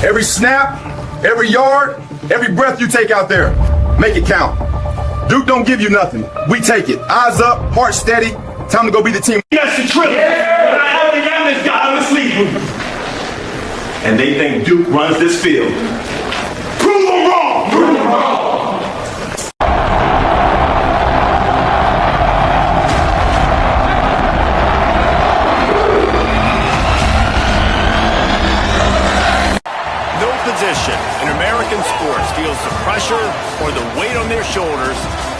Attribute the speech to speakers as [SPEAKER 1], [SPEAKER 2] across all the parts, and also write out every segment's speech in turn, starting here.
[SPEAKER 1] Every snap, every yard, every breath you take out there, make it count. Duke don't give you nothing. We take it. Eyes up, heart steady. Time to go be the team.
[SPEAKER 2] That's the trip. Yeah. But I haven't got this guy on the sleep. And they think Duke runs this field. Prove them wrong. Prove them wrong.
[SPEAKER 3] Position in American sports feels the pressure or the weight on their shoulders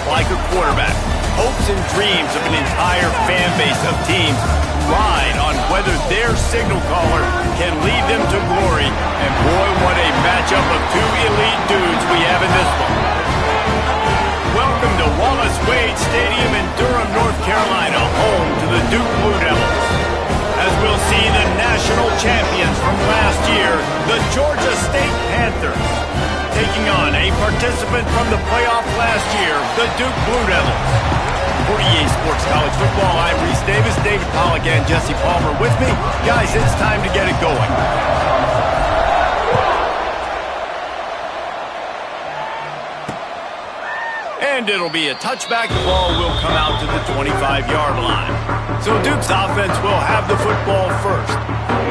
[SPEAKER 3] like a quarterback. Hopes and dreams of an entire fan base of teams ride on whether their signal caller can lead them to glory. And boy, what a matchup of two elite dudes we have in this one. Welcome to Wallace Wade Stadium in Durham, North Carolina, home to the Duke Blue Devils. As we'll see the national champions from last year, the Georgia State Panthers, taking on a participant from the playoff last year, the Duke Blue Devils. For EA Sports College Football, I'm Reese Davis, David Pollack, and Jesse Palmer with me. Guys, it's time to get it going. And it'll be a touchback. The ball will come out to the 25-yard line. So Duke's offense will have the football first.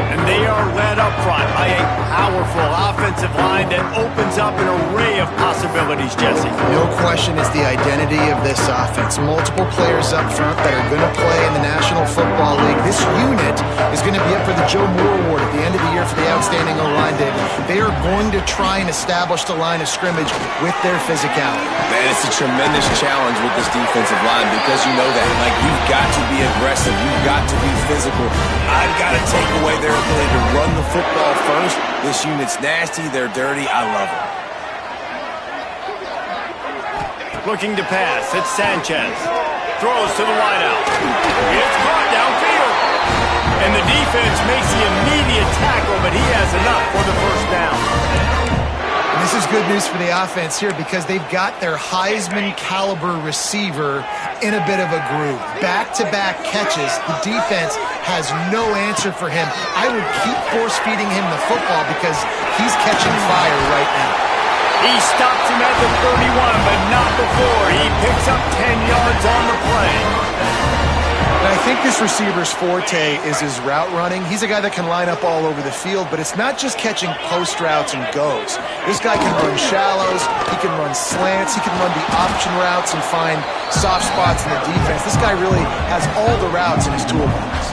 [SPEAKER 3] And they are led up front by a powerful offensive line that opens up an array of possibilities, Jesse.
[SPEAKER 4] No question it's the identity of this offense. Multiple players up front that are going to play in the National Football League. This unit is going to be up for the Joe Moore Award at the end of the year for the outstanding O-line, David. They are going to try and establish the line of scrimmage with their physicality.
[SPEAKER 5] Man, it's a tremendous challenge with this defensive line because you know that. Like, you've got to be aggressive. You've got to be physical. I've got to take away their ability to run the football first. This unit's nasty. They're dirty. I love it.
[SPEAKER 3] Looking to pass. It's Sanchez. Throws to the wideout. It's caught downfield. And the defense makes the immediate tackle, but he has enough for the first down.
[SPEAKER 4] And this is good news for the offense here because they've got their Heisman-caliber receiver in a bit of a groove. Back-to-back catches. The defense has no answer for him. I would keep force-feeding him the football because he's catching fire right now.
[SPEAKER 3] He stops him at the 31, but not before. He picks up 10 yards on the play.
[SPEAKER 4] And I think this receiver's forte is his route running. He's a guy that can line up all over the field, but it's not just catching post routes and goes. This guy can run shallows, he can run slants, he can run the option routes and find soft spots in the defense. This guy really has all the routes in his toolbox.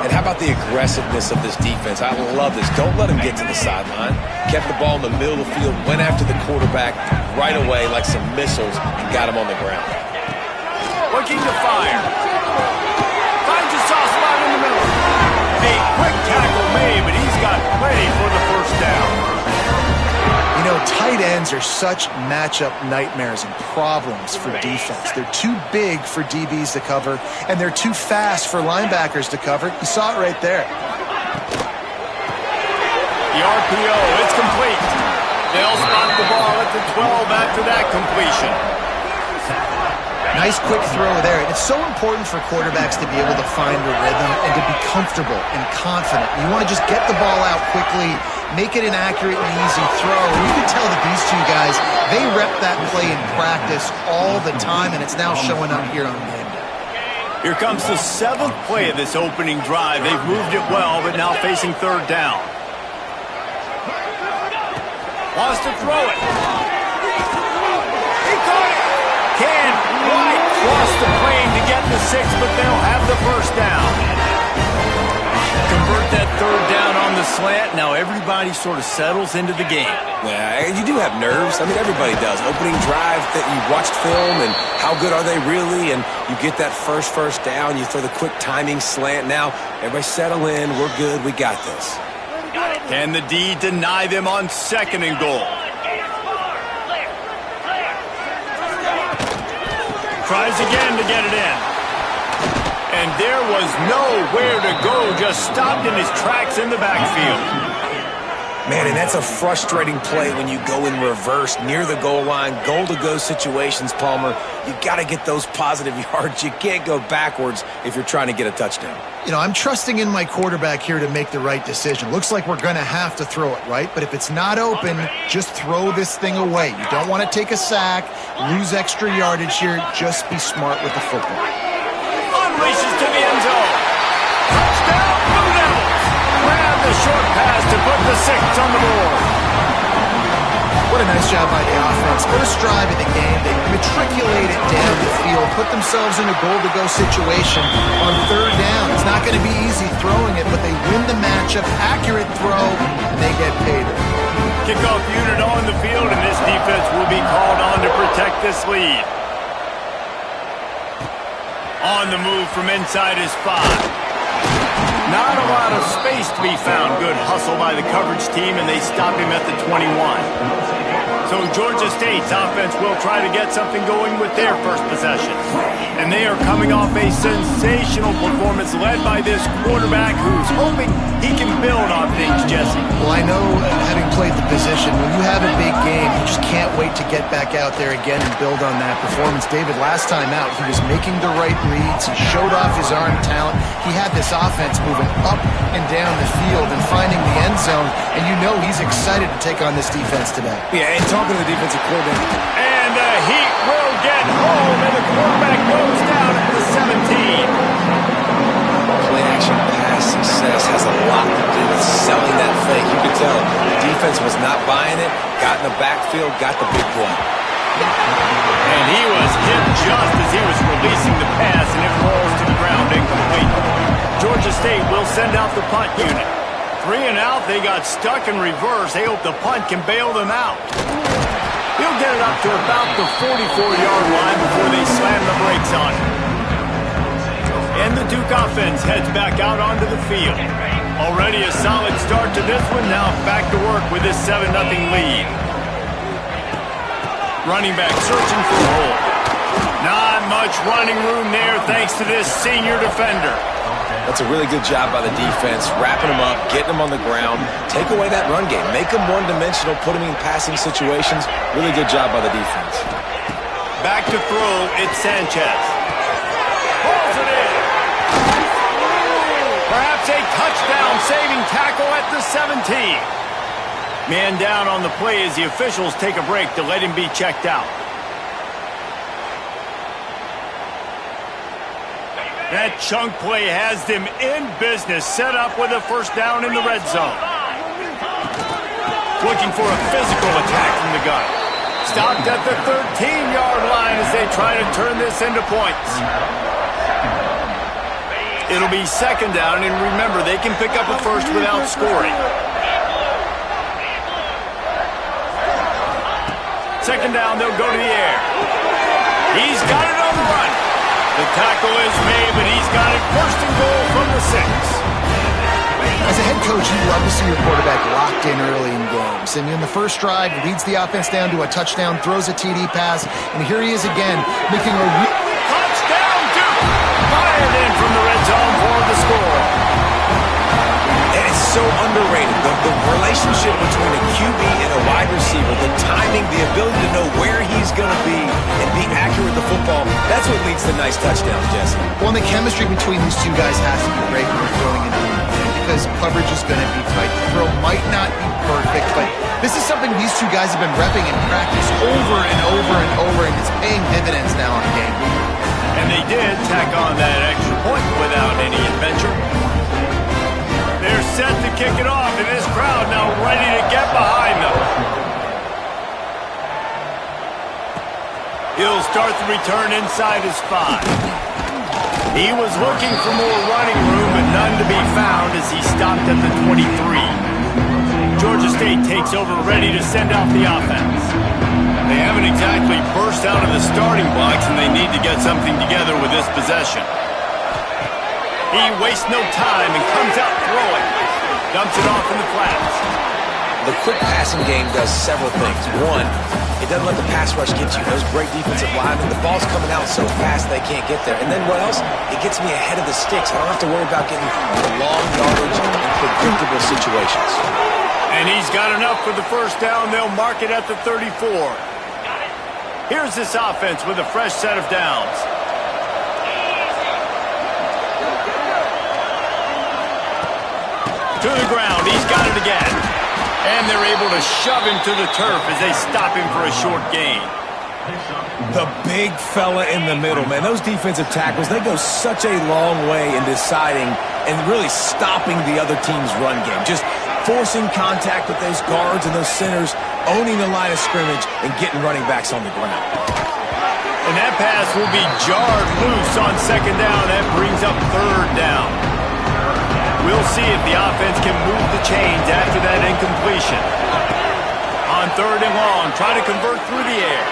[SPEAKER 5] And how about the aggressiveness of this defense? I love this. Don't let him get to the sideline. Kept the ball in the middle of the field, went after the quarterback right away like some missiles and got him on the ground.
[SPEAKER 3] Looking to fire. Finds a soft spot in the middle. A quick tackle made, but he's got plenty for the first down.
[SPEAKER 4] You know, tight ends are such matchup nightmares and problems for defense. They're too big for DBs to cover, and they're too fast for linebackers to cover. You saw it right there.
[SPEAKER 3] The RPO, it's complete. They'll spot the ball at the 12 after that completion.
[SPEAKER 4] Nice quick throw there. It's so important for quarterbacks to be able to find a rhythm and to be comfortable and confident. You want to just get the ball out quickly, make it an accurate and easy throw. You can tell that these two guys, they rep that play in practice all the time, and it's now showing up here on game day.
[SPEAKER 3] Here comes the 7th play of this opening drive. They've moved it well, but now facing third down. Wants to throw it. He caught it. Can right cross the plane to get the 6, but they'll have the first down. Convert that third down on the slant. Now everybody sort of settles into the game.
[SPEAKER 5] Yeah, you do have nerves. I mean, everybody does. Opening drive, that you watched film, and how good are they really? And you get that first down. You throw the quick timing slant. Now everybody settle in. We're good. We got this.
[SPEAKER 3] Can the D deny them on 2nd and goal? Tries again to get it in. And there was nowhere to go, just stopped in his tracks in the backfield.
[SPEAKER 5] Man, and that's a frustrating play when you go in reverse near the goal line, goal-to-go situations, Palmer. You got to get those positive yards. You can't go backwards if you're trying to get a touchdown.
[SPEAKER 4] You know, I'm trusting in my quarterback here to make the right decision. Looks like we're going to have to throw it, right? But if it's not open, just throw this thing away. You don't want to take a sack, lose extra yardage here. Just be smart with the football.
[SPEAKER 3] Unleashes to the end zone. Touchdown, Blue Devils. Grab the short pass to put the 6 on the board.
[SPEAKER 4] What a nice job by the offense. First drive of the game, they matriculated down the field, put themselves in a goal-to-go situation on third down. It's not going to be easy throwing it, but they win the matchup, accurate throw, and they get paid.
[SPEAKER 3] Kickoff unit on the field, and this defense will be called on to protect this lead. On the move from inside his 5. Not a lot of space to be found. Good hustle by the coverage team, and they stop him at the 21. So Georgia State's offense will try to get something going with their first possession. And they are coming off a sensational performance led by this quarterback who's hoping he can build on things, Jesse.
[SPEAKER 4] Well, I know, having played the position, when you have a big game, you just can't wait to get back out there again and build on that performance. David, last time out, he was making the right reads. He showed off his arm talent. He had this offense moving up and down the field and finding the end zone, and you know he's excited to take on this defense today.
[SPEAKER 5] Yeah, and talking to the defensive coordinator.
[SPEAKER 3] And the Heat will get home, and the quarterback goes down at the 17.
[SPEAKER 5] Play-action pass success has a lot to do with selling that fake. You can tell the defense was not buying it, got in the backfield, got the big play.
[SPEAKER 3] And he was hit just as he was releasing the pass, and it rolls to the ground incomplete. Georgia State will send out the punt unit. 3 and out, they got stuck in reverse. They hope the punt can bail them out. He'll get it up to about the 44-yard line before they slam the brakes on it. And the Duke offense heads back out onto the field. Already a solid start to this one. Now back to work with this 7-0 lead. Running back searching for a hole. Not much running room there thanks to this senior defender.
[SPEAKER 5] That's a really good job by the defense, wrapping them up, getting them on the ground. Take away that run game. Make them one-dimensional, put them in passing situations. Really good job by the defense.
[SPEAKER 3] Back to throw, it's Sanchez. Pulls it in. Perhaps a touchdown-saving tackle at the 17. Man down on the play as the officials take a break to let him be checked out. That chunk play has them in business, set up with a first down in the red zone. Looking for a physical attack from the gun. Stopped at the 13-yard line as they try to turn this into points. It'll be second down, and remember, they can pick up a first without scoring. Second down, they'll go to the air. He's got it on the run. The tackle is made, but he's got it first and goal from the 6.
[SPEAKER 4] As a head coach, you love to see your quarterback locked in early in games. And in the first drive, leads the offense down to a touchdown, throws a TD pass, and here he is again, making a
[SPEAKER 3] touchdown, Duke! Fired in from the red zone for the score.
[SPEAKER 5] And it's so underrated. The relationship between a QB and a wide receiver, the timing, the ability to know where he's going to be and be accurate with the football, that's what leads to nice touchdowns, Jesse.
[SPEAKER 4] Well, and the chemistry between these two guys has to be great when they're throwing into the because coverage is going to be tight. The throw might not be perfect, but this is something these two guys have been repping in practice over and over and over, and it's paying dividends now on game.
[SPEAKER 3] And they did tack on that extra point without any adventure. They're set to kick it off, and this crowd now ready to get behind them. He'll start the return inside his 5. He was looking for more running room, but none to be found as he stopped at the 23. Georgia State takes over, ready to send out the offense. They haven't exactly burst out of the starting blocks, and they need to get something together with this possession. He wastes no time and comes out throwing. Dumps it off in the flats.
[SPEAKER 5] The quick passing game does several things. One, it doesn't let the pass rush get you. Those great defensive linemen, the ball's coming out so fast they can't get there. And then what else? It gets me ahead of the sticks. I don't have to worry about getting long yardage in predictable situations.
[SPEAKER 3] And he's got enough for the first down. They'll mark it at the 34. Here's this offense with a fresh set of downs. To the ground. He's got it again. And they're able to shove him to the turf as they stop him for a short gain.
[SPEAKER 5] The big fella in the middle, man. Those defensive tackles, they go such a long way in deciding and really stopping the other team's run game. Just forcing contact with those guards and those centers, owning the line of scrimmage, and getting running backs on the ground.
[SPEAKER 3] And that pass will be jarred loose on second down. That brings up third down. We'll see if the offense can move the chains after that incompletion. On third and long, try to convert through the air.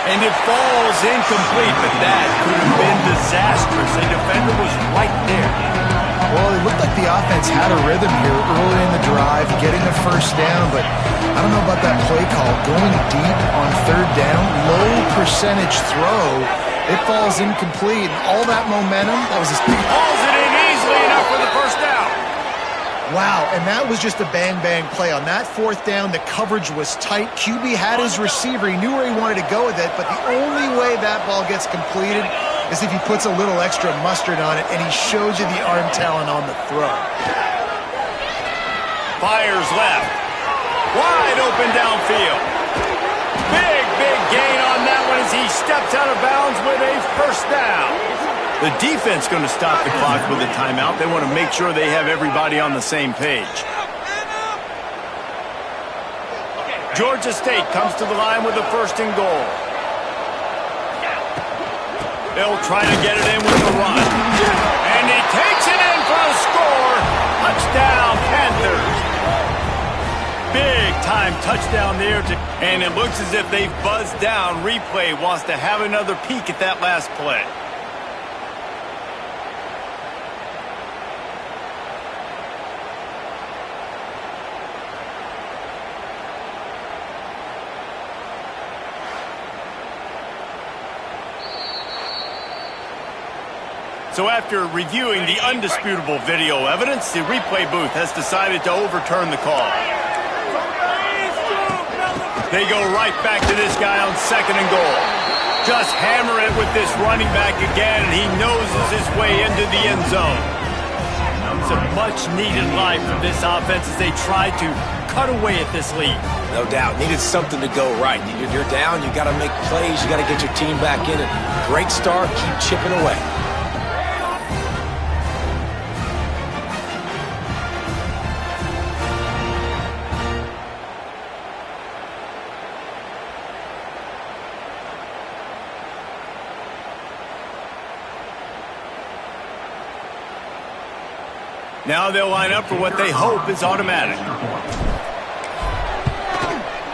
[SPEAKER 3] And it falls incomplete, but that could have been disastrous. The defender was right there.
[SPEAKER 4] Well, it looked like the offense had a rhythm here early in the drive, getting the first down, but I don't know about that play call. Going deep on third down, low percentage throw, it falls incomplete. And all that momentum, that was his...
[SPEAKER 3] Hauls it in easily enough for the first down.
[SPEAKER 4] Wow, and that was just a bang-bang play. On that fourth down, the coverage was tight. QB had his receiver. He knew where he wanted to go with it, but the only way that ball gets completed is if he puts a little extra mustard on it, and he shows you the arm talent on the throw.
[SPEAKER 3] Fires left. Wide open downfield. Big gain on that one as he steps out of bounds with a first down. The defense going to stop the clock with a timeout. They want to make sure they have everybody on the same page. Georgia State comes to the line with a first and goal. They'll try to get it in with the run. And he takes it in for a score. Touchdown, Panthers. Big-time touchdown there. And it looks as if they've buzzed down. Replay wants to have another peek at that last play. So after reviewing the undisputable video evidence, the replay booth has decided to overturn the call. They go right back to this guy on second and goal. Just hammer it with this running back again, and he noses his way into the end zone. It's a much-needed life for this offense as they try to cut away at this lead.
[SPEAKER 5] No doubt. Needed something to go right. You're down. You got to make plays. You got to get your team back in it. Great start. Keep chipping away.
[SPEAKER 3] Now they'll line up for what they hope is automatic.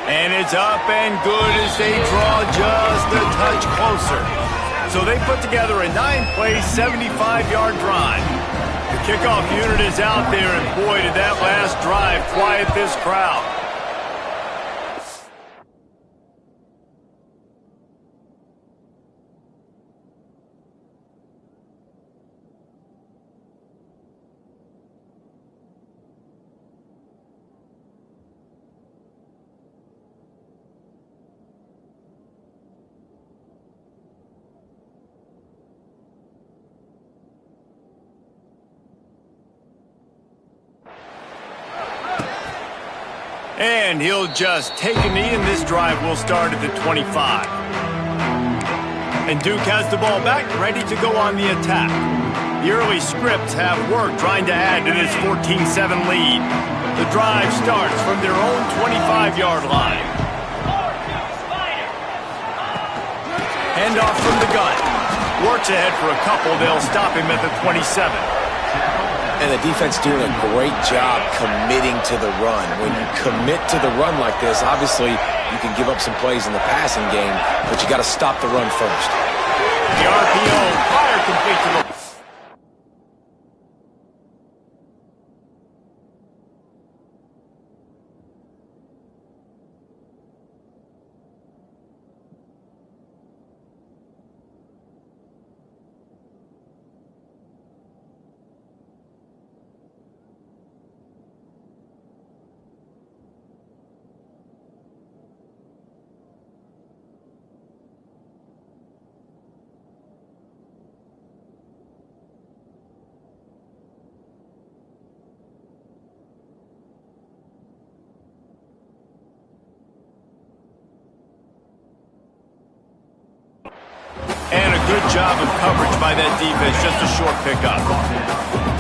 [SPEAKER 3] And it's up and good as they draw just a touch closer. So they put together a 9-play, 75-yard drive. The kickoff unit is out there, and boy, did that last drive quiet this crowd. And he'll just take a knee, and this drive will start at the 25. And Duke has the ball back, ready to go on the attack. The early scripts have worked trying to add to this 14-7 lead. The drive starts from their own 25-yard line. Handoff from the gun. Works ahead for a couple. They'll stop him at the 27.
[SPEAKER 5] And the defense doing a great job committing to the run. When you commit to the run like this, obviously you can give up some plays in the passing game, but you got to stop the run first.
[SPEAKER 3] The RPO, fire complete to the... job of coverage by that defense, just a short pickup.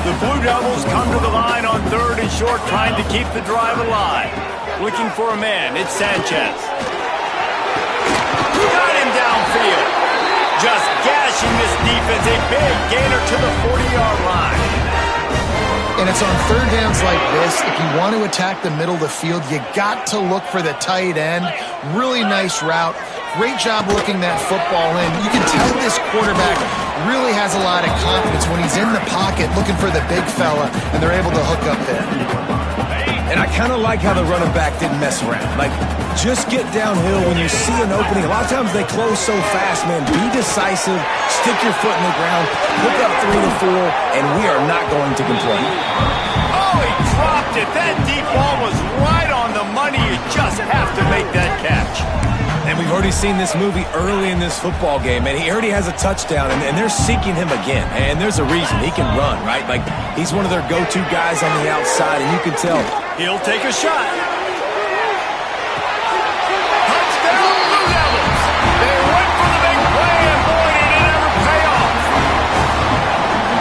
[SPEAKER 3] The Blue Devils come to the line on 3rd and short, trying to keep the drive alive. Looking for a man, it's Sanchez. Got him downfield. Just gashing this defense, a big gainer to the 40-yard line.
[SPEAKER 4] And it's on 3rd downs like this. If you want to attack the middle of the field, you got to look for the tight end. Really nice route. Great job looking that football in. You can tell this quarterback really has a lot of confidence when he's in the pocket looking for the big fella, and they're able to hook up there.
[SPEAKER 5] And I kind of like how the running back didn't mess around. Like, just get downhill when you see an opening. A lot of times they close so fast, man. Be decisive, stick your foot in the ground, pick up 3 to 4, and we are not going to complain.
[SPEAKER 3] Oh, he dropped it. That deep ball was right on the money. You just have to make that catch.
[SPEAKER 5] And we've already seen this movie early in this football game, and he already has a touchdown, and they're seeking him again. And there's a reason. He can run, right? Like, he's one of their go-to guys on the outside, and you can tell.
[SPEAKER 3] He'll take a shot. Touchdown, Blue Devils. They went for the big play, and boy, did it ever pay off.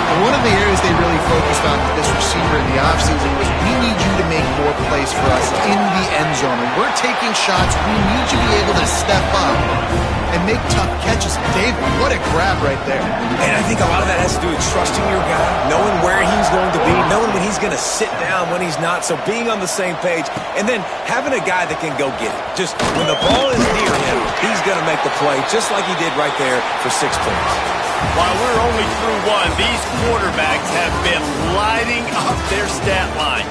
[SPEAKER 4] And one of the areas they really focused on with this receiver in the offseason was, we need you to make more plays for us in the end zone. When we're taking shots, we need you to be able to step up and make tough catches. Dave, what a grab right there.
[SPEAKER 5] And I think a lot of that has to do with trusting your guy, knowing where he's going to be, knowing when he's going to sit down, when he's not, so being on the same page, and then having a guy that can go get it. Just when the ball is near him, he's going to make the play, just like he did right there for 6 points.
[SPEAKER 3] While we're only through 1, these quarterbacks have been lighting up their stat line.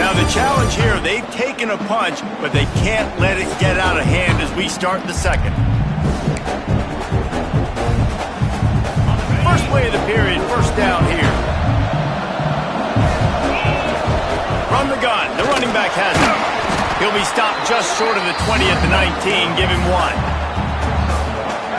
[SPEAKER 3] Now the challenge here, they've taken a punch, but they can't let it get out of hand as we start the second. First play of the period, first down here. From the gun, the running back has it. He'll be stopped just short of the 20 at the 19, give him 1.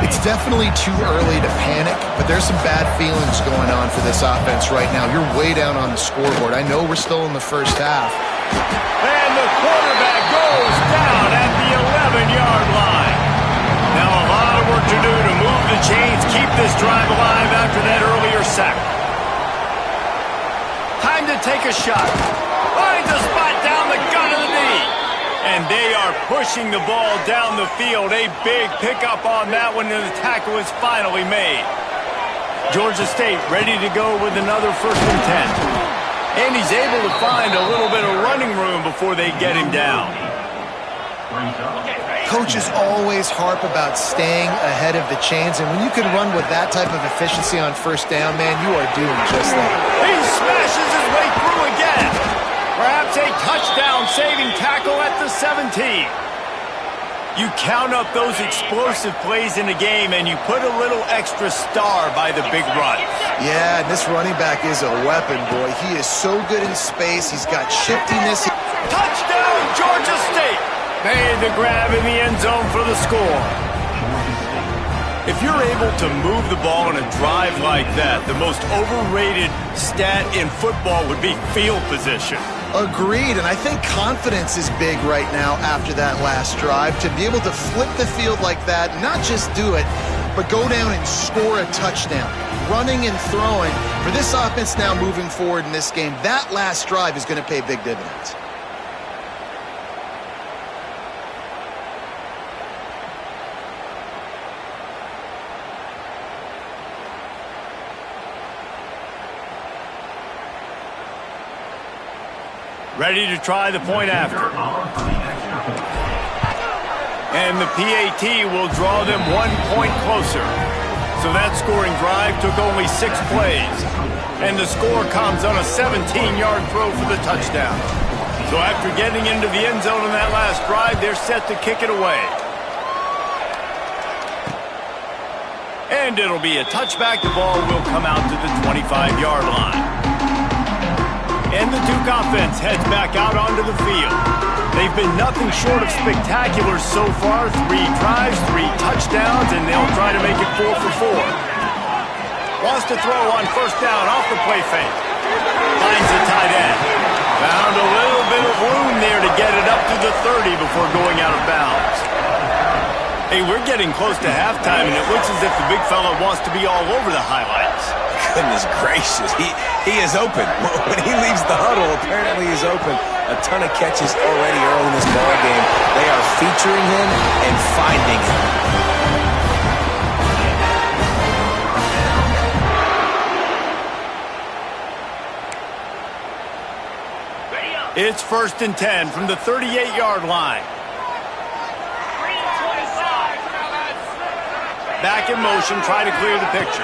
[SPEAKER 4] It's definitely too early to panic, but there's some bad feelings going on for this offense right now. You're way down on the scoreboard. I know we're still in the first half.
[SPEAKER 3] And the quarterback goes down at the 11-yard line. Now a lot of work to do to move the chains, keep this drive alive after that earlier sack. Time to take a shot. Finds a spot down the gun of the knee. And they are pushing the ball down the field. A big pickup on that one, and the tackle is finally made. Georgia State ready to go with another 1st and 10. And he's able to find a little bit of running room before they get him down.
[SPEAKER 4] Coaches always harp about staying ahead of the chains, and when you can run with that type of efficiency on 1st down, man, you are doing just that.
[SPEAKER 3] He smashes his way through again. Perhaps a touchdown-saving tackle at the 17. You count up those explosive plays in the game, and you put a little extra star by the big run.
[SPEAKER 4] Yeah, and this running back is a weapon, boy. He is so good in space. He's got shiftiness.
[SPEAKER 3] Touchdown, Georgia State! Made the grab in the end zone for the score. If you're able to move the ball in a drive like that, the most overrated stat in football would be field position.
[SPEAKER 4] Agreed, and I think confidence is big right now after that last drive. To be able to flip the field like that, not just do it, but go down and score a touchdown. Running and throwing. For this offense now moving forward in this game, that last drive is going to pay big dividends.
[SPEAKER 3] Ready to try the point after. And the PAT will draw them 1 point closer. So that scoring drive took only 6 plays. And the score comes on a 17-yard throw for the touchdown. So after getting into the end zone on that last drive, they're set to kick it away. And it'll be a touchback. The ball will come out to the 25-yard line. And the Duke offense heads back out onto the field. They've been nothing short of spectacular so far. 3 drives, 3 touchdowns, and they'll try to make it 4 for 4. Wants to throw on 1st down off the play fake. Finds the tight end. Found a little bit of room there to get it up to the 30 before going out of bounds. Hey, we're getting close to halftime, and it looks as if the big fella wants to be all over the highlights.
[SPEAKER 5] Goodness gracious, he is open. When he leaves the huddle, apparently he's open. A ton of catches already early in this ball game. They are featuring him and finding him.
[SPEAKER 3] It's 1st and 10 from the 38-yard line. Back in motion, try to clear the picture.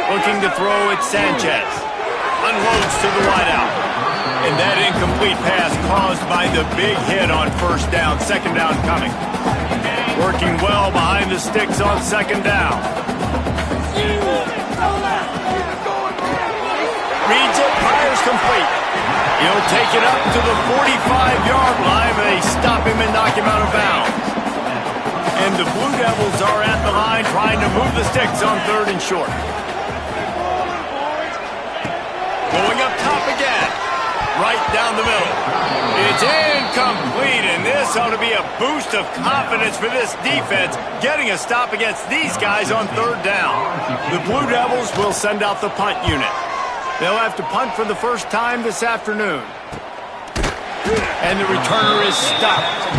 [SPEAKER 3] Looking to throw at Sanchez. Unloads to the wideout. And that incomplete pass caused by the big hit on 1st down. 2nd down coming. Working well behind the sticks on 2nd down. Reads it, fires complete. He'll take it up to the 45-yard line. They stop him and knock him out of bounds. And the Blue Devils are at the line trying to move the sticks on 3rd and short. Going up top again. Right down the middle. It's incomplete, and this ought to be a boost of confidence for this defense, getting a stop against these guys on 3rd down. The Blue Devils will send out the punt unit. They'll have to punt for the first time this afternoon. And the returner is stopped.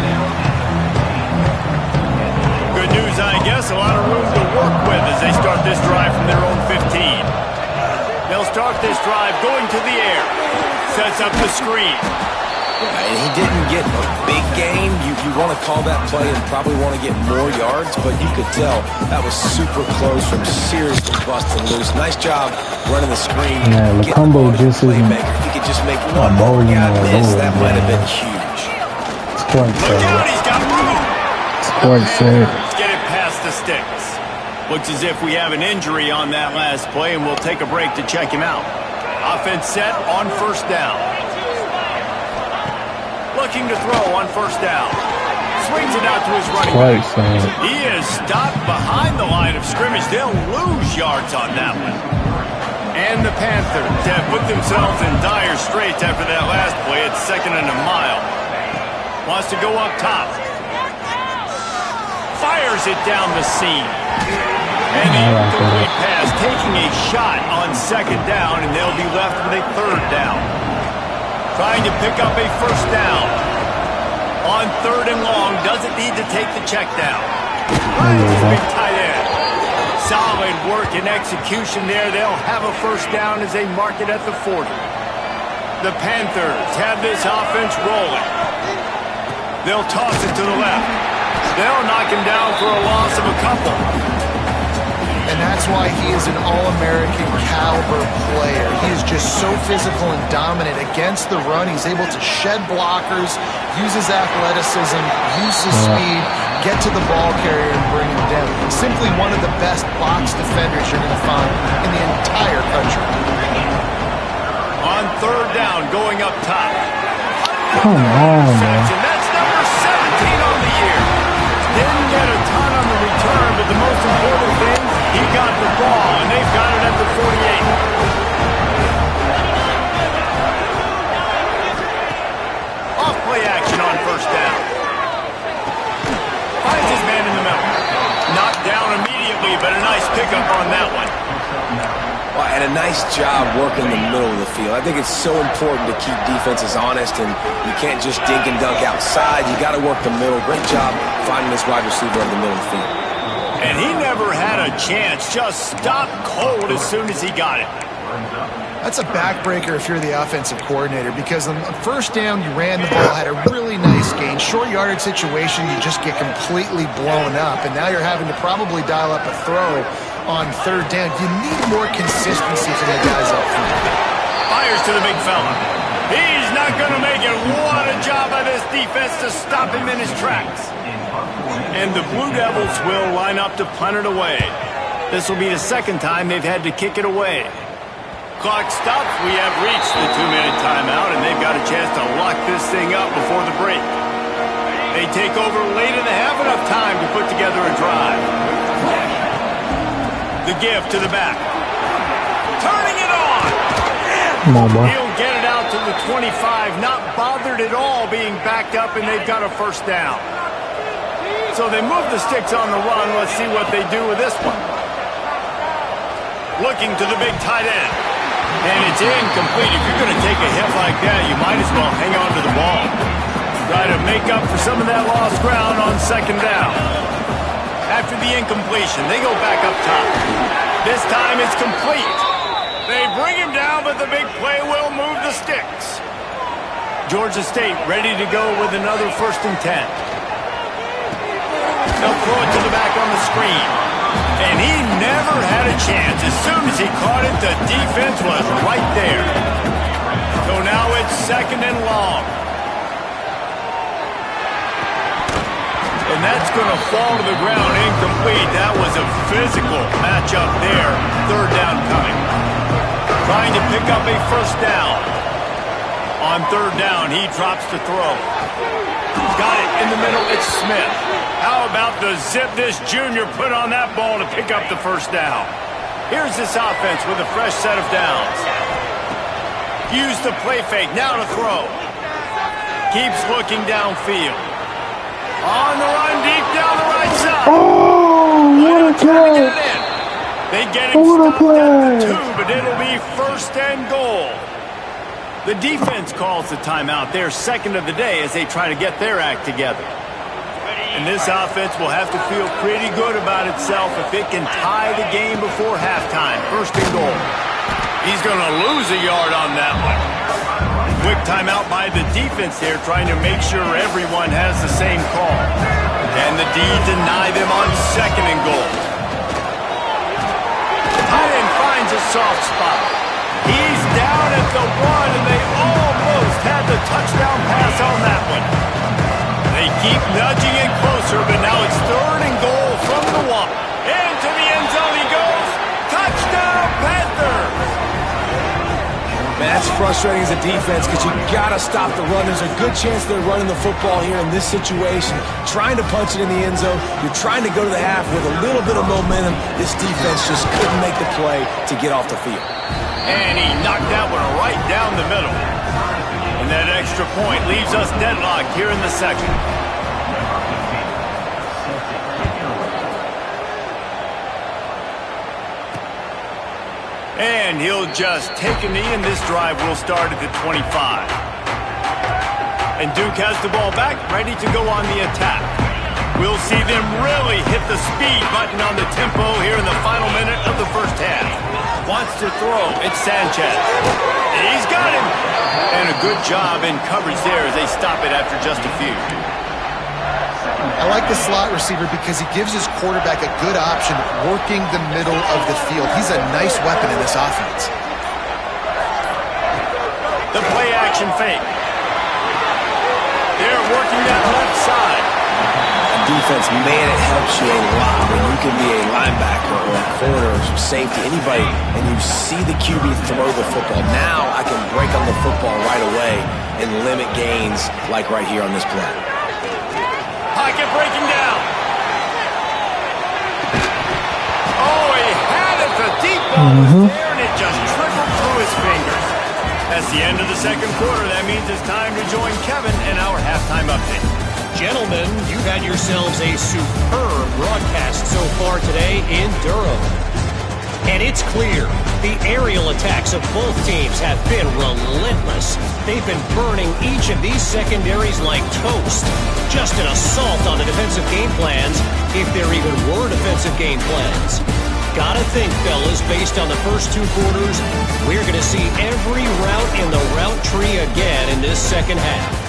[SPEAKER 3] Good news, I guess. A lot of room to work with as they start this drive from their own 15. They'll start this drive going to the air. Sets up the screen.
[SPEAKER 5] And he didn't get a big gain. You want to call that play and probably want to get more yards, but you could tell that was super close from seriously busting loose. Nice job running the screen.
[SPEAKER 6] Yeah, the combo just isn't.
[SPEAKER 5] If he could just make one more guy miss, that might have been huge.
[SPEAKER 6] Look
[SPEAKER 3] out, he's got room.
[SPEAKER 6] Let's
[SPEAKER 3] get it past the sticks. Looks as if we have an injury on that last play, and we'll take a break to check him out. Offense set on 1st down. Looking to throw on 1st down. Swings it out to his running back. He is stopped behind the line of scrimmage. They'll lose yards on that one. And the Panthers have put themselves in dire straits after that last play. It's 2nd and a mile. Wants to go up top. Fires it down the seam. And the incomplete pass, taking a shot on 2nd down, and they'll be left with a 3rd down. Trying to pick up a 1st down. On 3rd and long, doesn't need to take the check down. Big tight end. Solid work and execution there. They'll have a 1st down as they mark it at the 40. The Panthers have this offense rolling. They'll toss it to the left. They'll knock him down for a loss of a couple.
[SPEAKER 4] And that's why he is an All-American caliber player. He is just so physical and dominant against the run. He's able to shed blockers, use his athleticism, use his speed, get to the ball carrier and bring him down. Simply one of the best box defenders you're going to find in the entire country.
[SPEAKER 3] On 3rd down, going up top.
[SPEAKER 6] Come on, man.
[SPEAKER 3] That's number 17 on the year. Didn't get a ton on the return, but the most important thing, he got the ball, and they've got it at the 48. Off play action on 1st down. Finds his man in the middle. Knocked down immediately, but a nice pickup on that one.
[SPEAKER 5] Well, and a nice job working the middle of the field. I think it's so important to keep defenses honest, and you can't just dink and dunk outside. You got to work the middle. Great job finding this wide receiver in the middle of the field.
[SPEAKER 3] And he never had a chance. Just stopped cold as soon as he got it.
[SPEAKER 4] That's a backbreaker if you're the offensive coordinator, because on 1st down, you ran the ball, had a really nice gain. Short yardage situation, you just get completely blown up, and now you're having to probably dial up a throw on 3rd down. You need more consistency from the guys up front.
[SPEAKER 3] Fires to the big fella. He's not going to make it. What a job by this defense to stop him in his tracks. And the Blue Devils will line up to punt it away. This will be the 2nd time they've had to kick it away. Clock stops. We have reached the 2-minute timeout, and they've got a chance to lock this thing up before the break. They take over late in the half, enough time to put together a drive. The give to the back. Turning it on.
[SPEAKER 6] Come on, boy.
[SPEAKER 3] He'll get it out out to the 25, not bothered at all being backed up, and they've got a first down. So they move the sticks on the run. Let's see what they do with this one. Looking to the big tight end. And it's incomplete. If you're going to take a hit like that, you might as well hang on to the ball. Try to make up for some of that lost ground on second down. After the incompletion, they go back up top. This time it's complete. They bring him down, but the big play will move the sticks. Georgia State ready to go with another 1st and 10. They'll throw it to the back on the screen. And he never had a chance. As soon as he caught it, the defense was right there. So now it's 2nd and long. And that's going to fall to the ground incomplete. That was a physical matchup there. 3rd down coming. Trying to pick up a first down. On 3rd down, he drops to throw. Got it in the middle. It's Smith. How about the zip this junior put on that ball to pick up the first down? Here's this offense with a fresh set of downs. Use the play fake. Now to throw. Keeps looking downfield. On the run, deep down the right side.
[SPEAKER 6] Oh, what a play!
[SPEAKER 3] They get him stopped at the 2, but it'll be 1st and goal. The defense calls the timeout. They're 2nd of the day as they try to get their act together. And this offense will have to feel pretty good about itself if it can tie the game before halftime. 1st and goal. He's going to lose a yard on that one. Quick timeout by the defense there, trying to make sure everyone has the same call. And the D deny them on 2nd and goal. Tight end finds a soft spot. He's down at the 1, and they almost had the touchdown pass on that one. They keep nudging in closer, but now it's 3rd and goal from the 1. Into the end zone he goes. Touchdown, Panthers!
[SPEAKER 5] Man, that's frustrating as a defense because you got to stop the run. There's a good chance they're running the football here in this situation. Trying to punch it in the end zone. You're trying to go to the half with a little bit of momentum. This defense just couldn't make the play to get off the field.
[SPEAKER 3] And he knocked that one right down the middle. And that extra point leaves us deadlocked here in the 2nd. And he'll just take a knee, and this drive will start at the 25. And Duke has the ball back, ready to go on the attack. We'll see them really hit the speed button on the tempo here in the final minute of the 1st half. Wants to throw. It's Sanchez. He's got him. And a good job in coverage there as they stop it after just a few.
[SPEAKER 4] I like the slot receiver because he gives his quarterback a good option working the middle of the field. He's a nice weapon in this offense.
[SPEAKER 3] The play action fake. They're working that left side.
[SPEAKER 5] Defense, man, it helps you a lot when you can be a linebacker or a corner or safety, anybody, and you see the QB throw the football. Now I can break on the football right away and limit gains like right here on this play.
[SPEAKER 3] Pocket breaking down. Oh, he had it. The deep ball was there, and it just trickled through his fingers. That's the end of the 2nd quarter. That means it's time to join Kevin in our halftime update.
[SPEAKER 7] Gentlemen, you've had yourselves a superb broadcast so far today in Durham. And it's clear, the aerial attacks of both teams have been relentless. They've been burning each of these secondaries like toast. Just an assault on the defensive game plans, if there even were defensive game plans. Gotta think, fellas, based on the first 2 quarters, we're gonna see every route in the route tree again in this 2nd half.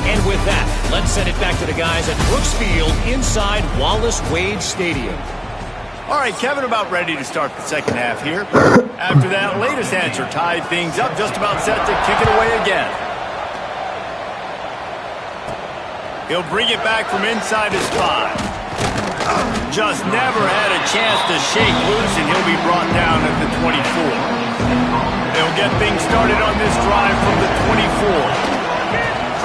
[SPEAKER 7] And with that, let's send it back to the guys at Brooks Field inside Wallace Wade Stadium.
[SPEAKER 3] All right, Kevin, about ready to start the 2nd half here. After that latest answer tied things up, just about set to kick it away again. He'll bring it back from inside his 5. Just never had a chance to shake loose, and he'll be brought down at the 24. They'll get things started on this drive from the 24.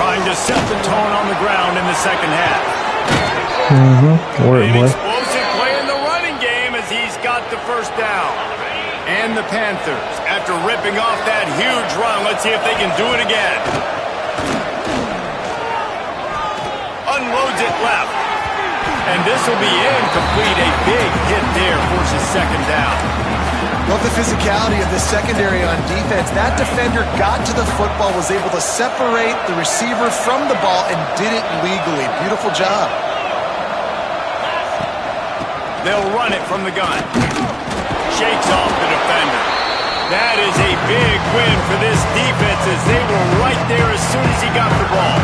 [SPEAKER 3] Trying to set the tone on the ground in the 2nd half.
[SPEAKER 6] Word,
[SPEAKER 3] An
[SPEAKER 6] boy.
[SPEAKER 3] explosive play in the running game as he's got the first down. And the Panthers, after ripping off that huge run, let's see if they can do it again. Unloads it left. And this will be incomplete. A big hit there, forces second down.
[SPEAKER 4] Love the physicality of this secondary on defense. That defender got to the football, was able to separate the receiver from the ball, and did it legally. Beautiful job.
[SPEAKER 3] They'll run it from the gun. Shakes off the defender. That is a big win for this defense as they were right there as soon as he got the ball.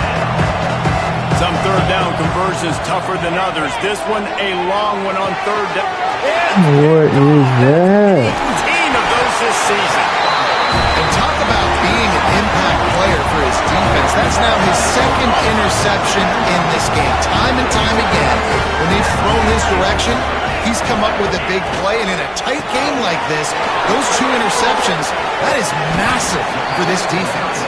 [SPEAKER 3] Some third down conversions tougher than others. This one a long one on third down.
[SPEAKER 6] What is that?
[SPEAKER 3] 18 of those this season.
[SPEAKER 4] And talk about being an impact player for his defense. That's now his second interception in this game. Time and time again, when they've thrown his direction, he's come up with a big play. And in a tight game like this, those 2 interceptions, that is massive for this defense.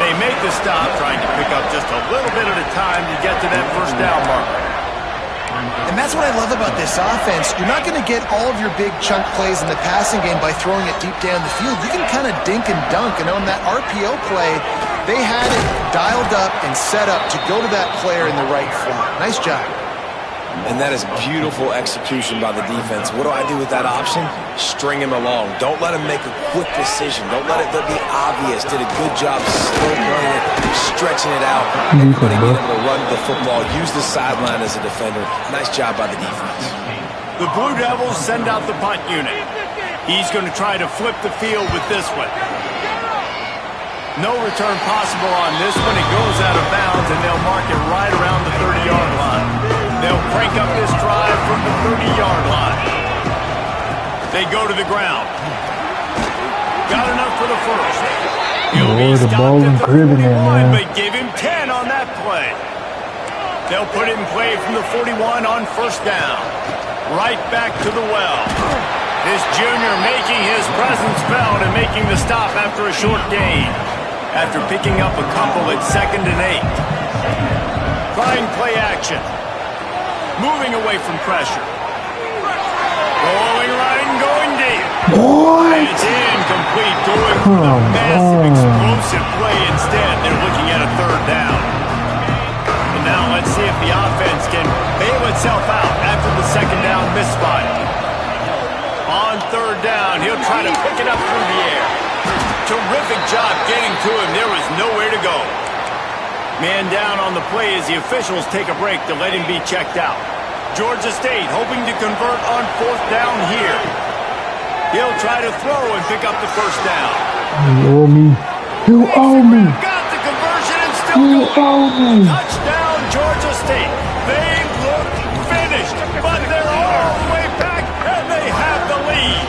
[SPEAKER 3] They make the stop, trying to pick up just a little bit at a time to get to that first down marker.
[SPEAKER 4] And that's what I love about this offense. You're not going to get all of your big chunk plays in the passing game by throwing it deep down the field. You can kind of dink and dunk. And on that RPO play, they had it dialed up and set up to go to that player in the right slot. Nice job.
[SPEAKER 5] And that is beautiful execution by the defense. What do I do with that option? String him along. Don't let him make a quick decision. Don't let it be obvious. Did a good job slow playing it, stretching it out, and being able to run the football. Use the sideline as a defender. Nice job by the defense.
[SPEAKER 3] The Blue Devils send out the punt unit. He's going to try to flip the field with this one. No return possible on this one. It goes out of bounds, and they'll mark it right around the 30-yard line. They'll crank up this drive from the 30-yard line. They go to the ground. Got enough for the first. He'll be stopped at the 41, but give him 10 on that play. They'll put it in play from the 41 on first down. Right back to the well. This junior making his presence felt and making the stop after a short gain. After picking up a couple at 2nd and 8. Trying play action. Moving away from pressure. Rolling right and going deep. And it's incomplete. Going for the massive explosive play instead. They're looking at a third down. And now let's see if the offense can bail itself out after the second down misfire. On third down, he'll try to pick it up through the air. Terrific job getting to him. There was nowhere to go. Man down on the play as the officials take a break to let him be checked out. Georgia State hoping to convert on fourth down here. He'll try to throw and pick up the first down.
[SPEAKER 6] You owe me. You owe me.
[SPEAKER 3] Got the conversion and still
[SPEAKER 6] You
[SPEAKER 3] going.
[SPEAKER 6] owe me.
[SPEAKER 3] Touchdown, Georgia State. They look finished, but they're all the way back, and they have the lead.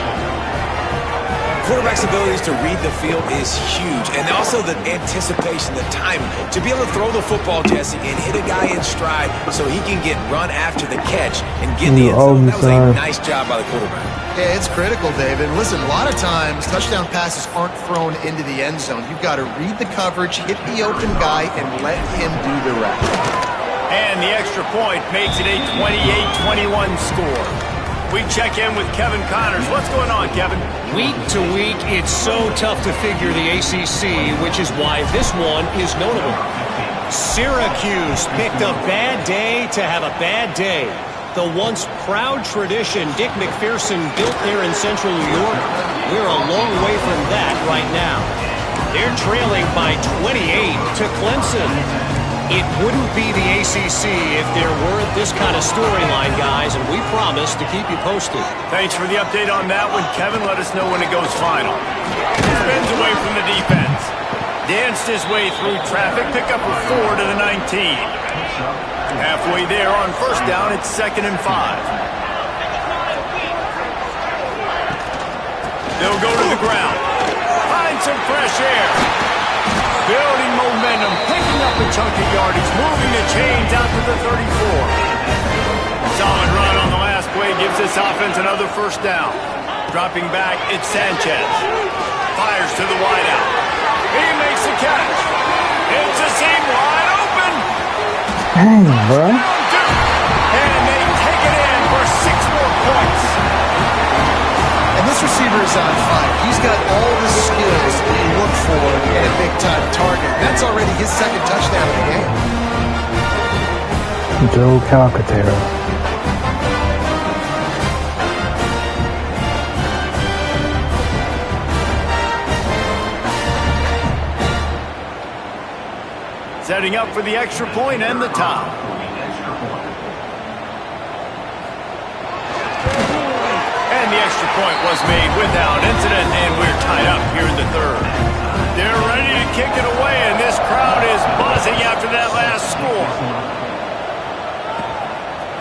[SPEAKER 5] Quarterback's abilities to read the field is huge, and also the anticipation, the timing. To be able to throw the football, Jesse, and hit a guy in stride so he can get run after the catch and get the end zone. That was a nice job by the quarterback.
[SPEAKER 4] Yeah, it's critical, David. Listen, a lot of times touchdown passes aren't thrown into the end zone. You've got to read the coverage, hit the open guy, and let him do the rest.
[SPEAKER 3] And the extra point makes it a 28-21 score. We check in with Kevin Connors. What's going on, Kevin?
[SPEAKER 7] Week to week, it's so tough to figure the ACC, which is why this one is notable. Syracuse picked a bad day to have a bad day. The once proud tradition Dick McPherson built there in central New York, we're a long way from that right now. They're trailing by 28 to Clemson. It wouldn't be the ACC if there weren't this kind of storyline, guys, and we promise to keep you posted.
[SPEAKER 3] Thanks for the update on that one, Kevin. Let us know when it goes final. Spins away from the defense. Danced his way through traffic. Pick up a 4 to the 19. Halfway there on first down, it's 2nd and 5. They'll go to the ground. Find some fresh air. Building momentum, picking up a chunk of yardage, moving the chains out to the 34. Solid run on the last play gives this offense another first down. Dropping back, it's Sanchez. Fires to the wideout. He makes the catch. It's a seam wide open.
[SPEAKER 6] Dang, bro.
[SPEAKER 3] And they take it in for 6 more points.
[SPEAKER 4] And this receiver receiver's on fire. He's got all the skills that you look for in a big-time target. That's already his second touchdown of the game.
[SPEAKER 6] Joe Calcaterra.
[SPEAKER 3] Setting up for the extra point and the tie. And the extra point was made without incident, and we're tied up here in the third. They're ready to kick it away, and this crowd is buzzing after that last score.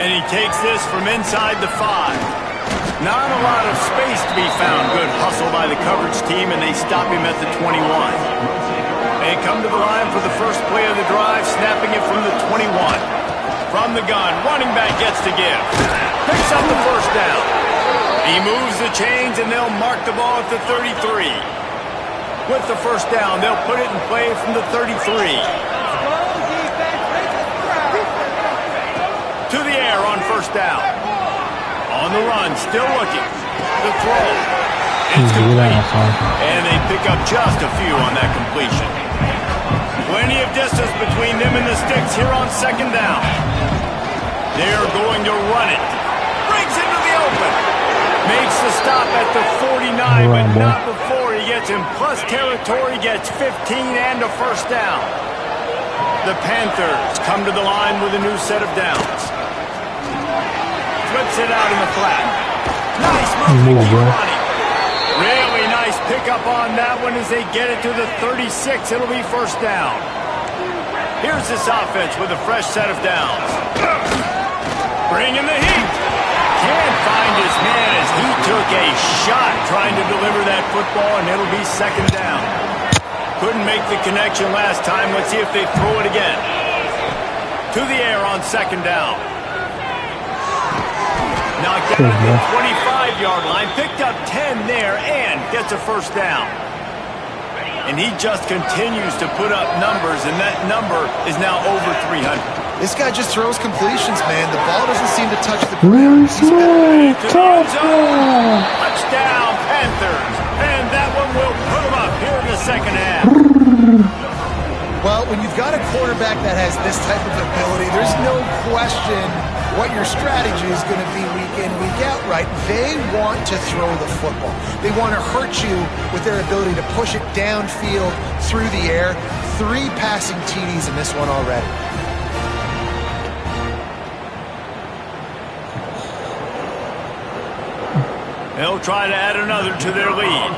[SPEAKER 3] And he takes this from inside the 5. Not a lot of space to be found. Good hustle by the coverage team, and they stop him at the 21. They come to the line for the first play of the drive, snapping it from the 21. From the gun, running back gets to give. Picks up the first down. He moves the chains, and they'll mark the ball at the 33. With the first down, they'll put it in play from the 33. To the air on first down. On the run, still looking. The throw. It's complete. And they pick up just a few on that completion. Plenty of distance between them and the sticks here on second down. They're going to run it. Breaks into the open. Makes the stop at the 49, but not before he gets in plus territory, gets 15 and a first down. The Panthers come to the line with a new set of downs. Flips it out in the flat. Nice move to keep running. Really nice pickup on that one as they get it to the 36. It'll be first down. Here's this offense with a fresh set of downs. Bringing the heat. Can't find his man as he took a shot trying to deliver that football, and it'll be second down. Couldn't make the connection last time. Let's see if they throw it again. To the air on second down. Knocked out at the 25-yard line. Picked up 10 there and gets a first down. And he just continues to put up numbers, and that number is now over 300.
[SPEAKER 4] This guy just throws completions, man. The ball doesn't seem to touch the ground.
[SPEAKER 3] Touchdown, Panthers. And that one will put them up here in the second half.
[SPEAKER 4] Well, when you've got a quarterback that has this type of ability, there's no question what your strategy is going to be week in, week out, right? They want to throw the football. They want to hurt you with their ability to push it downfield through the air. 3 passing TDs in this one already.
[SPEAKER 3] They'll try to add another to their lead.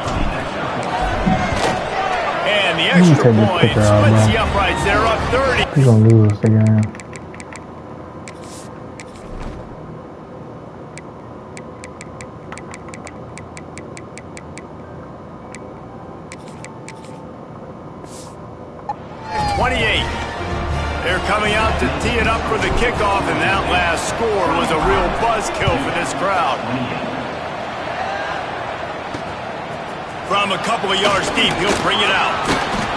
[SPEAKER 3] And the extra point splits the uprights. They're up 30.
[SPEAKER 6] He's going to lose the game.
[SPEAKER 3] They're coming out to tee it up for the kickoff, and that last score was a real buzzkill for this crowd. From a couple of yards deep, he'll bring it out.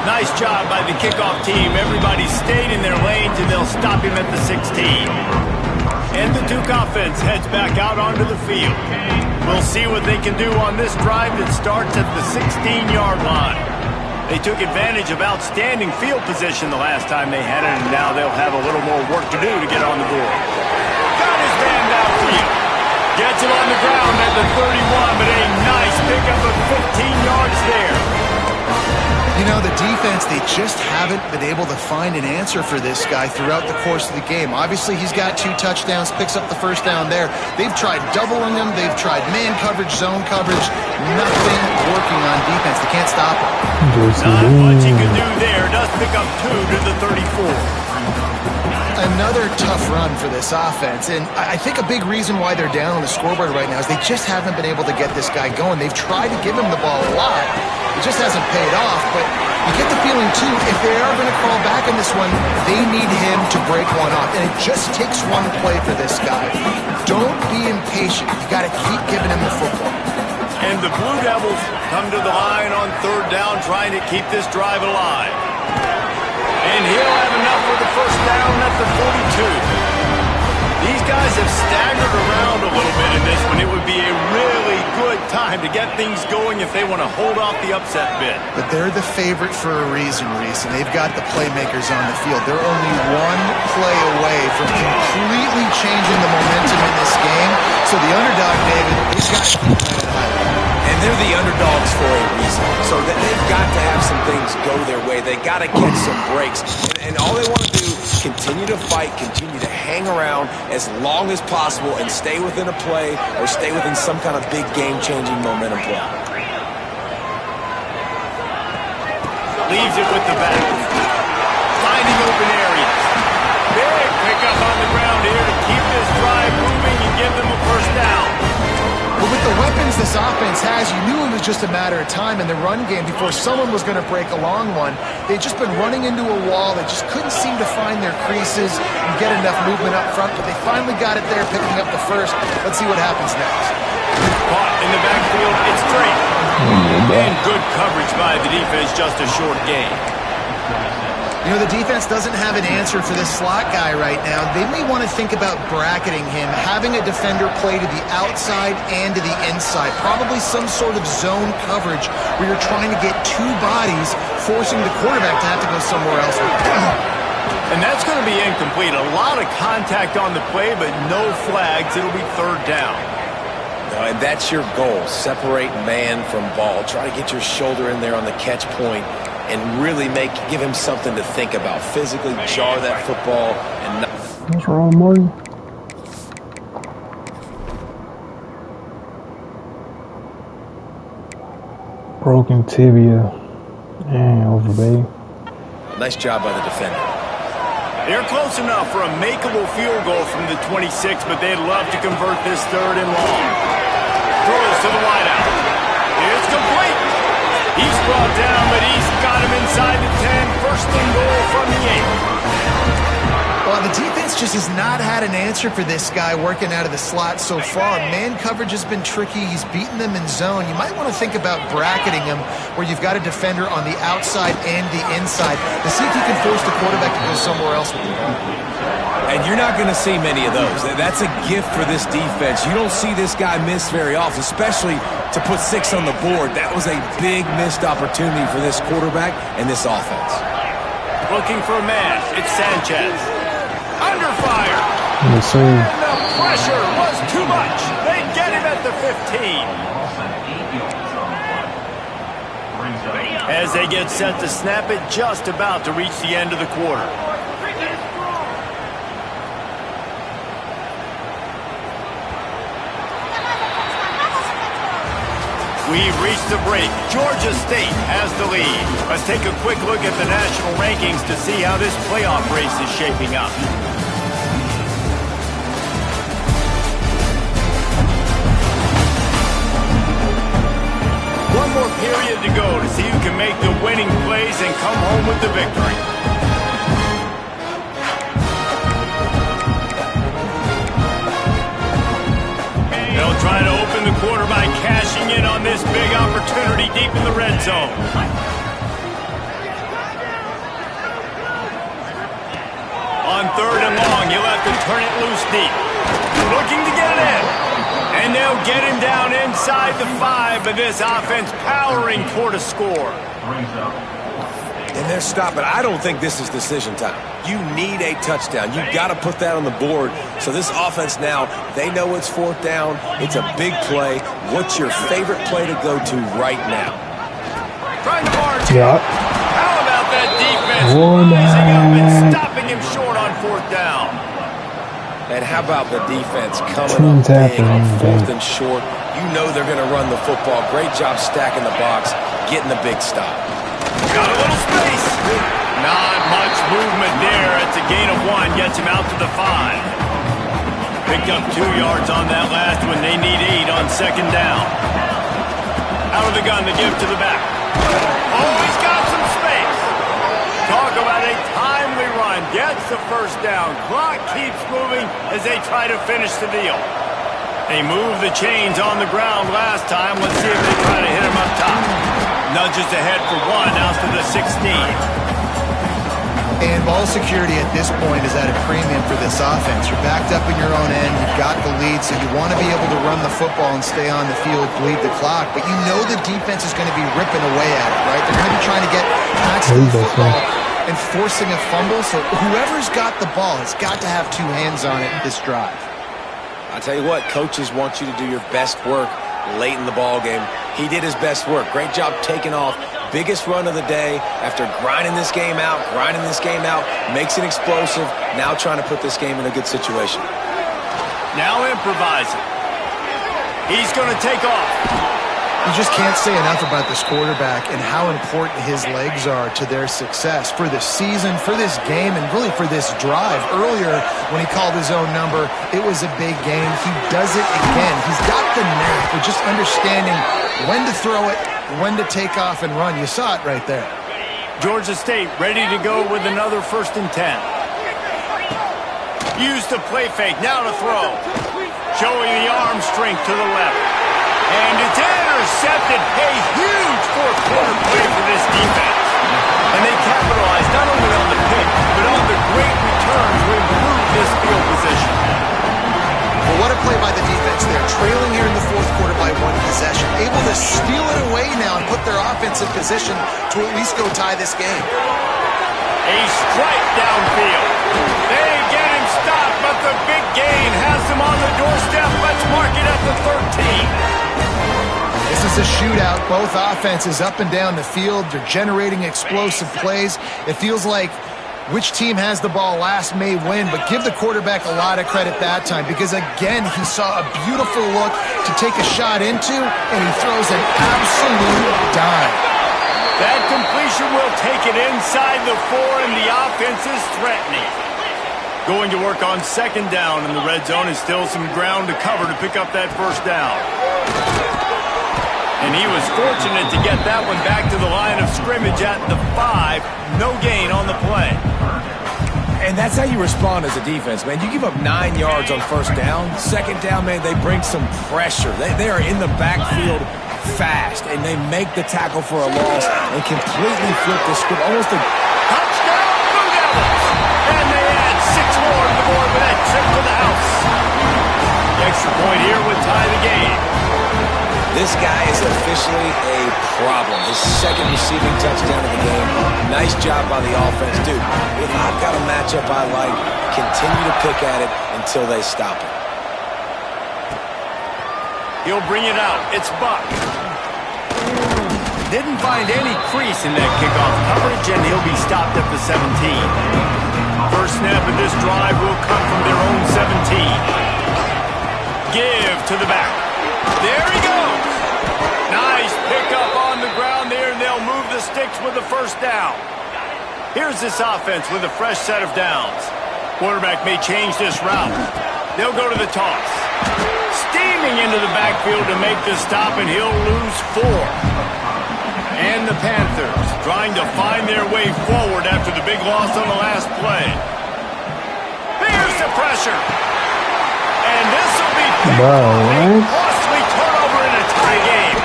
[SPEAKER 3] Nice job by the kickoff team. Everybody stayed in their lanes, and they'll stop him at the 16. And the Duke offense heads back out onto the field. We'll see what they can do on this drive that starts at the 16-yard line. They took advantage of outstanding field position the last time they had it, and now they'll have a little more work to do to get on the board. Got his man downfield. Gets it on the ground at the 31, but a nice pickup of 15 yards there.
[SPEAKER 4] You know, the defense, they just haven't been able to find an answer for this guy throughout the course of the game. Obviously, he's got 2 touchdowns, picks up the first down there. They've tried doubling him. They've tried man coverage, zone coverage. Nothing working on defense. They can't stop him.
[SPEAKER 3] Not much he can do there. Does pick up 2 to the 34.
[SPEAKER 4] Another tough run for this offense, and I think a big reason why they're down on the scoreboard right now is they just haven't been able to get this guy going. They've tried to give him the ball a lot. It just hasn't paid off, but you get the feeling, too, if they are going to crawl back in this one, they need him to break one off, and it just takes one play for this guy. Don't be impatient. You got to keep giving him the football.
[SPEAKER 3] And the Blue Devils come to the line on third down, trying to keep this drive alive. And he'll have enough for the first down at the 42. These guys have staggered around a little bit in this one. It would be a really good time time to get things going if they want to hold off the upset bid.
[SPEAKER 4] But they're the favorite for a reason, Reese, and they've got the playmakers on the field. They're only one play away from completely changing the momentum in this game. So the underdog, David, they've got to keep that high.
[SPEAKER 5] And they're the underdogs for a reason. So that they've got to have some things go their way. They got to catch some breaks. And all they want to do is continue to fight, continue to hang around as long as possible and stay within a play or stay within some kind of big game-changing momentum play.
[SPEAKER 3] Leaves it with the back. Finding open areas. Big pickup on the ground here to keep this drive moving and give them a first down.
[SPEAKER 4] But with the weapons this offense has, you knew it was just a matter of time in the run game before someone was going to break a long one. They'd just been running into a wall. They just couldn't seem to find their creases and get enough movement up front, but they finally got it there, picking up the first. Let's see what happens next.
[SPEAKER 3] Caught in the backfield, it's Drake. And good coverage by the defense, just a short gain.
[SPEAKER 4] You know, the defense doesn't have an answer for this slot guy right now. They may want to think about bracketing him, having a defender play to the outside and to the inside. Probably some sort of zone coverage where you're trying to get two bodies, forcing the quarterback to have to go somewhere else.
[SPEAKER 3] And that's going to be incomplete. A lot of contact on the play, but no flags. It'll be third down.
[SPEAKER 5] No, and that's your goal. Separate man from ball. Try to get your shoulder in there on the catch point and really give him something to think about. Physically jar that football and not...
[SPEAKER 6] What's wrong, Marty? Broken tibia. Dang, over, baby.
[SPEAKER 5] Nice job by the defender.
[SPEAKER 3] They're close enough for a makeable field goal from the 26, but they'd love to convert this third and long. Throws to the wideout. It's complete. He's brought down, but he's got him inside the 10. First and goal from the 8.
[SPEAKER 4] Well, the defense just has not had an answer for this guy working out of the slot so far. Man coverage has been tricky. He's beaten them in zone. You might want to think about bracketing him where you've got a defender on the outside and the inside to see if you can force the quarterback to go somewhere else with the ball.
[SPEAKER 5] And you're not going to see many of those. That's a gift for this defense. You don't see this guy miss very often, especially to put 6 on the board. That was a big missed opportunity for this quarterback and this offense.
[SPEAKER 3] Looking for a man. It's Sanchez. Under fire.
[SPEAKER 6] Yes, sir.
[SPEAKER 3] And the pressure was too much. They get him at the 15. As they get set to snap it, just about to reach the end of the quarter. We've reached the break. Georgia State has the lead. Let's take a quick look at the national rankings to see how this playoff race is shaping up. One more period to go to see who can make the winning plays and come home with the victory. They'll try to open the quarter by cashing in on this big opportunity deep in the red zone. On third and long, you'll have to turn it loose deep. Looking to get it in. And they'll get him down inside the 5, but this offense powering toward a score.
[SPEAKER 5] And they're stopping. I don't think this is decision time. You need a touchdown. You've got to put that on the board. So this offense now, they know it's fourth down. It's a big play. What's your favorite play to go to right now?
[SPEAKER 3] Trying to march.
[SPEAKER 6] Yeah.
[SPEAKER 3] How about that defense
[SPEAKER 6] One
[SPEAKER 3] rising up and
[SPEAKER 6] hand.
[SPEAKER 3] stopping him short on fourth down?
[SPEAKER 5] And how about the defense coming
[SPEAKER 6] Twin
[SPEAKER 5] up big
[SPEAKER 6] tackle,
[SPEAKER 5] on fourth
[SPEAKER 6] dude.
[SPEAKER 5] and short? You know they're going to run the football. Great job stacking the box, getting the big stop.
[SPEAKER 3] Got a little space. Not much movement there. It's a gain of 1. Gets him out to the 5. Picked up 2 yards on that last one. They need 8 on second down. Out of the gun, the give to the back. Oh, he's got some space. Talk about a timely run. Gets the first down. Clock keeps moving as they try to finish the deal. They moved the chains on the ground last time. Let's see if they try to hit him up top. Nudges ahead for 1, out to the 16.
[SPEAKER 4] And ball security at this point is at a premium for this offense. You're backed up in your own end. You've got the lead, so you want to be able to run the football and stay on the field, bleed the clock. But you know the defense is going to be ripping away at it, right? They're going to be trying to get access to the football and forcing a fumble. So whoever's got the ball has got to have two hands on it this drive.
[SPEAKER 5] I'll tell you what, coaches want you to do your best work late in the ball game. He did his best work. Great job taking off. Biggest run of the day after grinding this game out, makes it explosive, now trying to put this game in a good situation.
[SPEAKER 3] Now improvising. He's going to take off.
[SPEAKER 4] You just can't say enough about this quarterback and how important his legs are to their success for the season, for this game, and really for this drive. Earlier, when he called his own number, it was a big game. He does it again. He's got the knack of just understanding when to throw it, when to take off and run. You saw it right there.
[SPEAKER 3] Georgia State ready to go with another 1st and 10. Use the play fake, now to throw. Showing the arm strength to the left. And it's intercepted. A huge fourth-quarter play for this defense. And they capitalized not only on the pick, but on the great return to improve this field position.
[SPEAKER 4] Well, what a play by the defense there. Trailing here in the fourth quarter by 1 possession. Able to steal it away now and put their offense in position to at least go tie this game.
[SPEAKER 3] A strike downfield. They get him stopped, but the big gain has them on the doorstep. Let's mark it at the 13.
[SPEAKER 4] This is a shootout. Both offenses up and down the field. They're generating explosive plays. It feels like which team has the ball last may win, but give the quarterback a lot of credit that time because, again, he saw a beautiful look to take a shot into, and he throws an absolute dime.
[SPEAKER 3] That completion will take it inside the 4, and the offense is threatening. Going to work on 2nd down in the red zone. Is still some ground to cover to pick up that 1st down. And he was fortunate to get that one back to the line of scrimmage at the 5. No gain on the play.
[SPEAKER 5] And that's how you respond as a defense, man. You give up 9 yards on 1st down. 2nd down, man, they bring some pressure. They are in the backfield fast, and they make the tackle for a loss and completely flip the script. Almost a
[SPEAKER 3] touchdown, Blue Devils! And they add 6 more to the board with that trip to the house. The extra point here would tie the game.
[SPEAKER 5] This guy is officially a problem. His 2nd receiving touchdown of the game. Nice job by the offense. Dude, if I've got a matchup I like, continue to pick at it until they stop it.
[SPEAKER 3] He'll bring it out. It's Buck. Didn't find any crease in that kickoff coverage, and he'll be stopped at the 17. First snap of this drive will come from their own 17. Give to the back. There he goes. Nice pickup on the ground there, and they'll move the sticks with the 1st down. Here's this offense with a fresh set of downs. Quarterback may change this route. They'll go to the toss. Steaming into the backfield to make the stop, and he'll lose 4. And the Panthers trying to find their way forward after the big loss on the last play. Here's the pressure. And this will be picked off. A costly turnover in a tie game.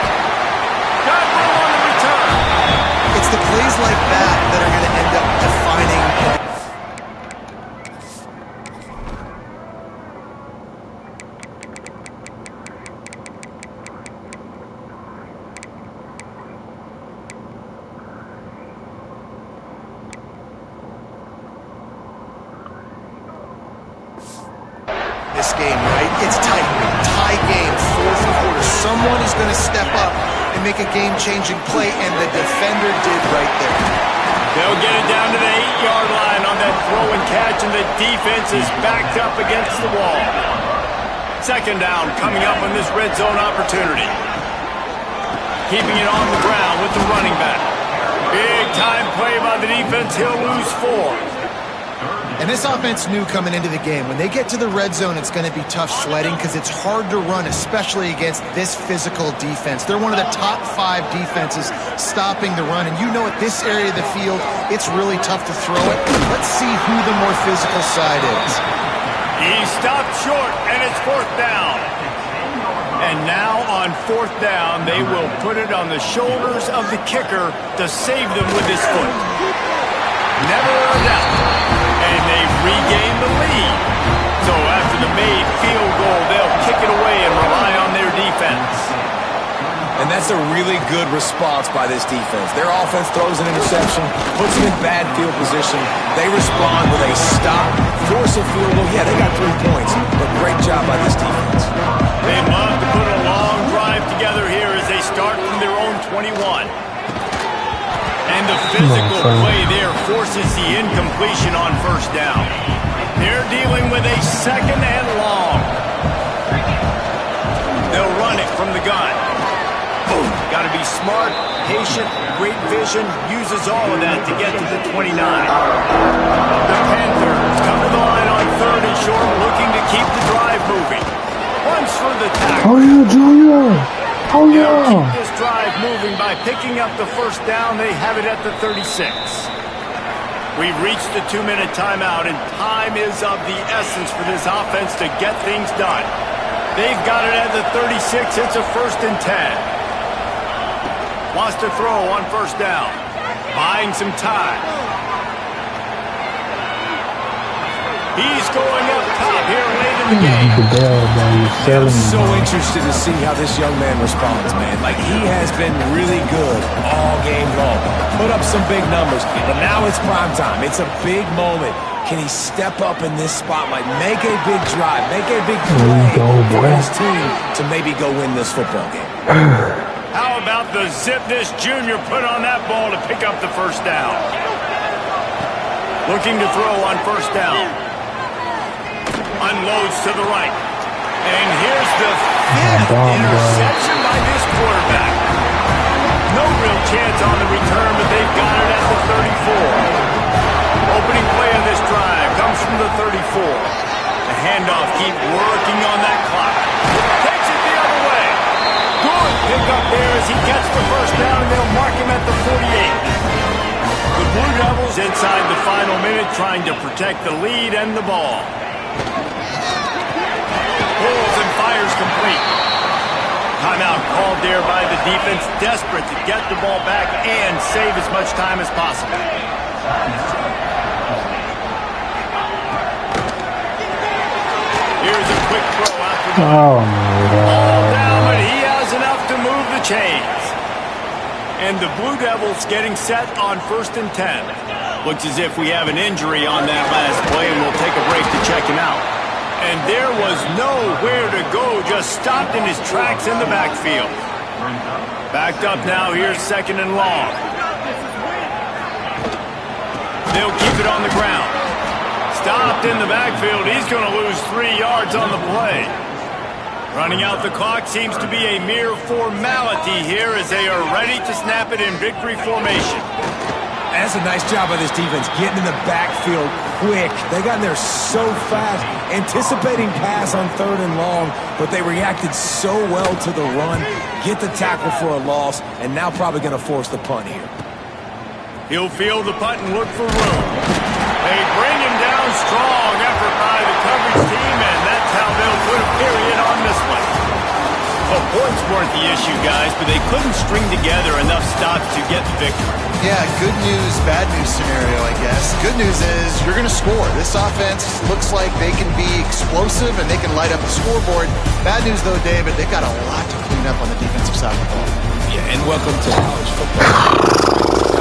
[SPEAKER 3] Got room on the return.
[SPEAKER 4] It's the plays like that that are going to end up defining. This game, right? It's tight. Tie game, 4th quarter. Someone is going to step up and make a game-changing play, and the defender did right there.
[SPEAKER 3] They'll get it down to the 8-yard line on that throw and catch, and the defense is backed up against the wall. 2nd down coming up on this red zone opportunity. Keeping it on the ground with the running back. Big-time play by the defense. He'll lose 4.
[SPEAKER 4] And this offense knew coming into the game, when they get to the red zone, it's going to be tough sledding because it's hard to run, especially against this physical defense. They're one of the top 5 defenses stopping the run. And you know at this area of the field, it's really tough to throw it. Let's see who the more physical side is.
[SPEAKER 3] He stopped short, and it's 4th down. And now on 4th down, they will put it on the shoulders of the kicker to save them with his foot. never a doubt. And they've regained the lead. So after the made field goal, they'll kick it away and rely on their defense.
[SPEAKER 5] And that's a really good response by this defense. Their offense throws an interception, puts them in bad field position. They respond with a stop, force a field goal. Yeah, they got 3 points, but great job by this defense.
[SPEAKER 3] They love to put a long drive together here as they start from their own 21. And the physical play there forces the incompletion on first down. They're dealing with a 2nd and long. They'll run it from the gun. Got to be smart, patient, great vision, uses all of that to get to the 29. The Panthers come to the line on 3rd and short, looking to keep the drive moving. Runs for the tackle.
[SPEAKER 6] Oh yeah, Junior! Oh
[SPEAKER 3] They'll
[SPEAKER 6] yeah!
[SPEAKER 3] keep this drive moving by picking up the first down. They have it at the 36. We've reached the 2-minute timeout, and time is of the essence for this offense to get things done. They've got it at the 36. It's a 1st and 10. Wants to throw on first down. Buying some time. He's going up top here late in the game.
[SPEAKER 5] I'm so interested to see how this young man responds, man. Like, he has been really good all game long. Put up some big numbers, but now it's prime time. It's a big moment. Can he step up in this spotlight, make a big drive, make a big play for his team to maybe go win this football game?
[SPEAKER 3] How about the zip this junior put on that ball to pick up the first down? Looking to throw on first down. Unloads to the right. And here's the 5th interception by this quarterback. No real chance on the return, but they've got it at the 34. Opening play of this drive comes from the 34. The handoff keep working on that clock. Takes it the other way. Good pick up there as he gets the first down, and they'll mark him at the 48. The Blue Devils inside the final minute trying to protect the lead and the ball. Pulls and fires complete. Timeout called there by the defense, desperate to get the ball back and save as much time as possible. Here's a quick throw after the
[SPEAKER 6] Oh my God!
[SPEAKER 3] ball down, but he has enough to move the chains. And the Blue Devils getting set on 1st and 10. Looks as if we have an injury on that last play, and we'll take a break to check him out. And there was nowhere to go, just stopped in his tracks in the backfield. Backed up now, here's 2nd and long. They'll keep it on the ground. Stopped in the backfield, he's going to lose 3 yards on the play. Running out the clock seems to be a mere formality here as they are ready to snap it in victory formation.
[SPEAKER 5] That's a nice job by this defense, getting in the backfield quick. They got in there so fast, anticipating pass on 3rd and long, but they reacted so well to the run, get the tackle for a loss, and now probably going to force the punt here.
[SPEAKER 3] He'll field the punt and look for room. They bring him down, strong effort by the coverage team, and that's how they'll put a period on this one. The points weren't the issue, guys, but they couldn't string together enough stops to get the victory.
[SPEAKER 4] Yeah, good news, bad news scenario, I guess. Good news is you're going to score. This offense looks like they can be explosive and they can light up the scoreboard. Bad news, though, David, they've got a lot to clean up on the defensive side of the ball.
[SPEAKER 5] Yeah, and welcome to college football.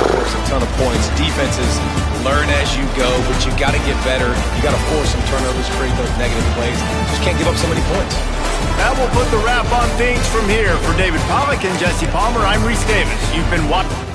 [SPEAKER 5] There's a ton of points. Defenses learn as you go, but you got to get better. You got to force some turnovers, create those negative plays. Just can't give up so many points.
[SPEAKER 3] That will put the wrap on things from here. For David Pollack and Jesse Palmer, I'm Reese Davis. You've been watching.